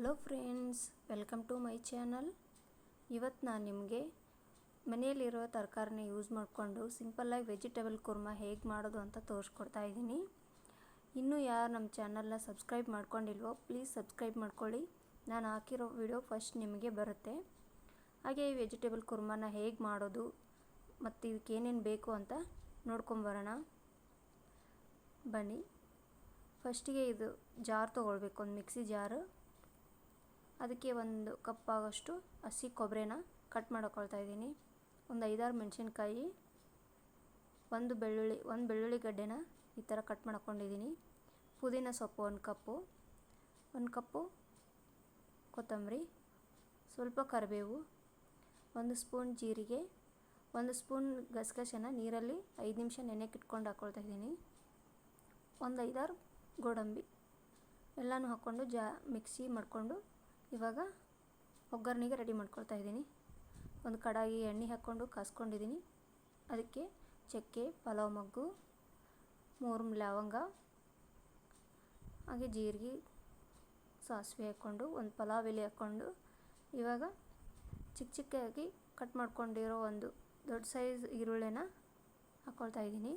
Hello friends, welcome to my channel. ಇವತ್ತು ನಾನು ನಿಮಗೆ ಮನೆಯಲ್ಲಿರೋ ತರಕಾರಿನ ಯೂಸ್ ಮಾಡಿಕೊಂಡು ಸಿಂಪಲ್ಲಾಗಿ ವೆಜಿಟೇಬಲ್ ಕುರ್ಮಾ ಹೇಗೆ ಮಾಡೋದು ಅಂತ ತೋರಿಸ್ಕೊಡ್ತಾ ಇದ್ದೀನಿ. ಇನ್ನೂ ಯಾರು ನಮ್ಮ ಚಾನಲ್ನ ಸಬ್ಸ್ಕ್ರೈಬ್ ಮಾಡ್ಕೊಂಡಿಲ್ವೋ ಪ್ಲೀಸ್ ಸಬ್ಸ್ಕ್ರೈಬ್ ಮಾಡ್ಕೊಳ್ಳಿ. ನಾನು ಹಾಕಿರೋ ವಿಡಿಯೋ ಫಸ್ಟ್ ನಿಮಗೆ ಬರುತ್ತೆ. ಹಾಗೆ ಈ ವೆಜಿಟೇಬಲ್ ಕುರ್ಮಾನ ಹೇಗೆ ಮಾಡೋದು ಮತ್ತು ಇದಕ್ಕೆ ಏನೇನು ಬೇಕು ಅಂತ ನೋಡ್ಕೊಂಬರೋಣ ಬನ್ನಿ. ಫಸ್ಟಿಗೆ ಇದು ಜಾರ್ ತೊಗೊಳ್ಬೇಕು, ಒಂದು ಮಿಕ್ಸಿ ಜಾರು. ಅದಕ್ಕೆ ಒಂದು ಕಪ್ ಆಗೋಷ್ಟು ಹಸಿ ಕೊಬ್ಬರಿನ ಕಟ್ ಮಾಡ್ಕೊಳ್ತಾ ಇದ್ದೀನಿ. ಒಂದು 5-6 ಮೆಣಸಿನ್ಕಾಯಿ, ಒಂದು ಬೆಳ್ಳುಳ್ಳಿ ಗಡ್ಡೆನ ಈ ಥರ ಕಟ್ ಮಾಡ್ಕೊಂಡಿದ್ದೀನಿ. ಪುದೀನ ಸೊಪ್ಪು 1 ಕಪ್ಪು ಕೊತ್ತಂಬರಿ, ಸ್ವಲ್ಪ ಕರಿಬೇವು, 1 ಸ್ಪೂನ್ ಜೀರಿಗೆ, 1 ಸ್ಪೂನ್ ಗಸಗಸೆನ ನೀರಲ್ಲಿ 5 ನಿಮಿಷ ನೆನೆಗೆ ಇಟ್ಕೊಂಡು ಹಾಕ್ಕೊಳ್ತಾ ಇದ್ದೀನಿ. ಒಂದು 5-6 ಗೋಡಂಬಿ ಎಲ್ಲನೂ ಹಾಕ್ಕೊಂಡು ಮಿಕ್ಸಿ ಮಾಡಿಕೊಂಡು ಇವಾಗ ಒಗ್ಗರಣೆಗೆ ರೆಡಿ ಮಾಡ್ಕೊಳ್ತಾ ಇದ್ದೀನಿ. ಒಂದು ಕಡಾಯಿ ಎಣ್ಣೆ ಹಾಕ್ಕೊಂಡು ಕಾಸ್ಕೊಂಡಿದ್ದೀನಿ. ಅದಕ್ಕೆ ಚಕ್ಕೆ, ಪಲಾವ್ ಮೊಗ್ಗು, 3 ಲವಂಗ, ಹಾಗೆ ಜೀರಿಗೆ, ಸಾಸಿವೆ ಹಾಕ್ಕೊಂಡು ಒಂದು ಪಲಾವ್ ಎಲೆ ಹಾಕ್ಕೊಂಡು ಇವಾಗ ಚಿಕ್ಕದಾಗಿ ಕಟ್ ಮಾಡ್ಕೊಂಡಿರೋ ಒಂದು ದೊಡ್ಡ ಸೈಜ್ ಈರುಳ್ಳಿನ ಹಾಕ್ಕೊಳ್ತಾ ಇದ್ದೀನಿ.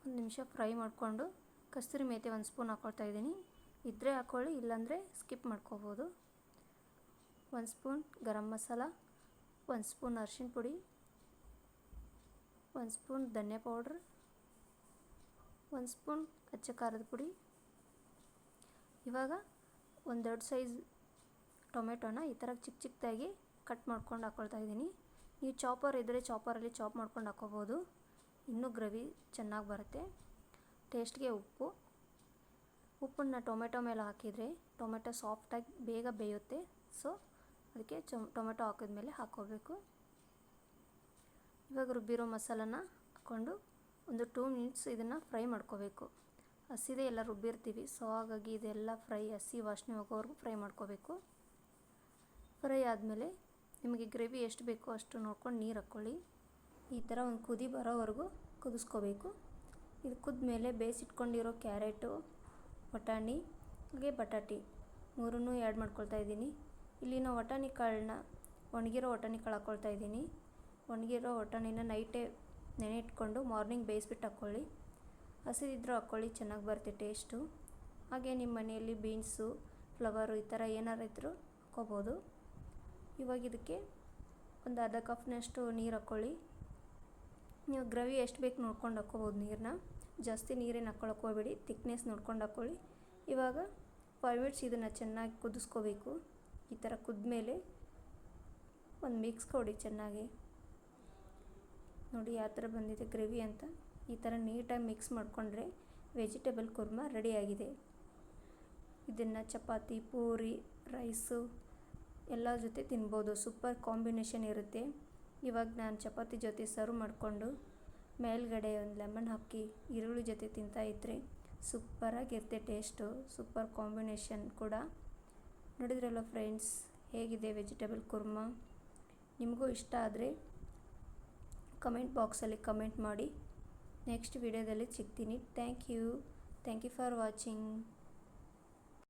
1 ನಿಮಿಷ ಫ್ರೈ ಮಾಡಿಕೊಂಡು ಕಸ್ತೂರಿ ಮೇಥಿ 1 ಸ್ಪೂನ್ ಹಾಕ್ಕೊಳ್ತಾ ಇದ್ದೀನಿ. ಇದ್ದರೆ ಹಾಕ್ಕೊಳ್ಳಿ, ಇಲ್ಲಾಂದರೆ ಸ್ಕಿಪ್ ಮಾಡ್ಕೋಬೋದು. 1 ಸ್ಪೂನ್ ಗರಂ ಮಸಾಲ, 1 ಸ್ಪೂನ್ ಅರಿಶಿನ ಪುಡಿ, 1 ಸ್ಪೂನ್ ಧನಿಯಾ ಪೌಡ್ರ್, 1 ಸ್ಪೂನ್ ಅಚ್ಚ ಖಾರದ ಪುಡಿ. ಇವಾಗ ಒಂದು ದೊಡ್ಡ ಸೈಜ್ ಟೊಮೆಟೊನ ಈ ಥರ ಚಿಕ್ಕದಾಗಿ ಕಟ್ ಮಾಡ್ಕೊಂಡು ಹಾಕ್ಕೊಳ್ತಾ ಇದ್ದೀನಿ. ನೀವು ಚಾಪರ್ ಇದ್ದರೆ ಚಾಪರಲ್ಲಿ ಚಾಪ್ ಮಾಡ್ಕೊಂಡು ಹಾಕ್ಕೋಬೋದು, ಇನ್ನೂ ಗ್ರೇವಿ ಚೆನ್ನಾಗಿ ಬರುತ್ತೆ. ಟೇಸ್ಟ್ಗೆ ಉಪ್ಪನ್ನು ಟೊಮೆಟೊ ಮೇಲೆ ಹಾಕಿದರೆ ಟೊಮೆಟೊ ಸಾಫ್ಟಾಗಿ ಬೇಗ ಬೇಯುತ್ತೆ. ಸೊ ಅದಕ್ಕೆ ಟೊಮೆಟೊ ಹಾಕಿದ್ಮೇಲೆ ಹಾಕ್ಕೋಬೇಕು. ಇವಾಗ ರುಬ್ಬಿರೋ ಮಸಾಲನ ಹಾಕ್ಕೊಂಡು ಒಂದು 2 ಮಿನಿಟ್ಸ್ ಇದನ್ನು ಫ್ರೈ ಮಾಡ್ಕೋಬೇಕು. ಹಸಿದೇ ಎಲ್ಲ ರುಬ್ಬಿರ್ತೀವಿ, ಸೊ ಹಾಗಾಗಿ ಇದೆಲ್ಲ ಹಸಿ ವಾಸನೆ ಹೋಗೋವರೆಗೂ ಫ್ರೈ ಮಾಡ್ಕೋಬೇಕು. ಫ್ರೈ ಆದಮೇಲೆ ನಿಮಗೆ ಗ್ರೇವಿ ಎಷ್ಟು ಬೇಕೋ ಅಷ್ಟು ನೋಡ್ಕೊಂಡು ನೀರು ಹಾಕ್ಕೊಳ್ಳಿ. ಈ ಥರ ಒಂದು ಕುದಿ ಬರೋವರೆಗೂ ಕುದಿಸ್ಕೋಬೇಕು. ಇದು ಕುದ್ಮೇಲೆ ಬೇಯಿಸಿಟ್ಕೊಂಡಿರೋ ಕ್ಯಾರೆಟು, ಬಟಾಣಿ ಹಾಗೆ ಬಟಾಟಿ 3 ಆ್ಯಡ್ ಮಾಡ್ಕೊಳ್ತಾ ಇದ್ದೀನಿ. ಇಲ್ಲಿ ನಾವು ಒಣಗಿರೋ ವಟಾಣಿ ಕಾಳು ಹಾಕ್ಕೊಳ್ತಾ ಇದ್ದೀನಿ. ಒಣಗಿರೋ ವಟಾಣಿನ ನೈಟೇ ನೆನೆ ಇಟ್ಕೊಂಡು ಮಾರ್ನಿಂಗ್ ಬೇಯಿಸ್ಬಿಟ್ಟು ಹಾಕ್ಕೊಳ್ಳಿ. ಹಸಿದಿದ್ರೂ ಹಾಕ್ಕೊಳ್ಳಿ, ಚೆನ್ನಾಗಿ ಬರುತ್ತೆ ಟೇಸ್ಟು. ಹಾಗೆ ನಿಮ್ಮ ಮನೆಯಲ್ಲಿ ಬೀನ್ಸು, ಫ್ಲವರು ಈ ಥರ ಏನಾರು ಇದ್ದರೂ ಹಾಕ್ಕೋಬೋದು. ಇವಾಗ ಇದಕ್ಕೆ ಒಂದು ಅರ್ಧ ಕಪ್ನಷ್ಟು ನೀರು ಹಾಕ್ಕೊಳ್ಳಿ. ನೀವು ಗ್ರೇವಿ ಎಷ್ಟು ಬೇಕು ನೋಡ್ಕೊಂಡು ಹಾಕ್ಕೋಬೋದು ನೀರನ್ನ. ಜಾಸ್ತಿ ನೀರೇನು ಹಾಕ್ಕೊಳಕ್ಕೆ ಹೋಗಬೇಡಿ, ತಿಕ್ನೆಸ್ ನೋಡ್ಕೊಂಡು ಹಾಕ್ಕೊಳ್ಳಿ. ಇವಾಗ 5 ಮಿನಿಟ್ಸ್ ಇದನ್ನು ಚೆನ್ನಾಗಿ ಕುದಿಸ್ಕೋಬೇಕು. ಈ ಥರ ಕುದ್ಮೇಲೆ ಒಂದು ಮಿಕ್ಸ್ ಕೊಡಿ ಚೆನ್ನಾಗಿ. ನೋಡಿ ಯಾವ ಥರ ಬಂದಿದೆ ಗ್ರೇವಿ ಅಂತ. ಈ ಥರ ನೀಟಾಗಿ ಮಿಕ್ಸ್ ಮಾಡಿಕೊಂಡ್ರೆ ವೆಜಿಟೇಬಲ್ ಕುರ್ಮಾ ರೆಡಿಯಾಗಿದೆ. ಇದನ್ನು ಚಪಾತಿ, ಪೂರಿ, ರೈಸು ಎಲ್ಲ ಜೊತೆ ತಿನ್ಬೋದು. ಸೂಪರ್ ಕಾಂಬಿನೇಷನ್ ಇರುತ್ತೆ. ಇವಾಗ ನಾನು ಚಪಾತಿ ಜೊತೆ ಸರ್ವ್ ಮಾಡಿಕೊಂಡು ಮೇಲ್ಗಡೆ ಒಂದು ಲೆಮನ್ ಹಾಕಿ ಈರುಳ್ಳಿ ಜೊತೆ ತಿಂತಾಯಿದ್ರೆ ಸೂಪರಾಗಿರುತ್ತೆ ಟೇಸ್ಟು. ಸೂಪರ್ ಕಾಂಬಿನೇಷನ್ ಕೂಡ. ನೋಡಿದ್ರಲ್ಲ ಫ್ರೆಂಡ್ಸ್, ಹೇಗಿದೆ ವೆಜಿಟೇಬಲ್ ಕುರ್ಮಾ. ನಿಮಗೂ ಇಷ್ಟ ಆದರೆ ಕಮೆಂಟ್ ಬಾಕ್ಸಲ್ಲಿ ಕಮೆಂಟ್ ಮಾಡಿ. ನೆಕ್ಸ್ಟ್ ವಿಡಿಯೋದಲ್ಲಿ ಸಿಗ್ತೀನಿ. Thank you for watching.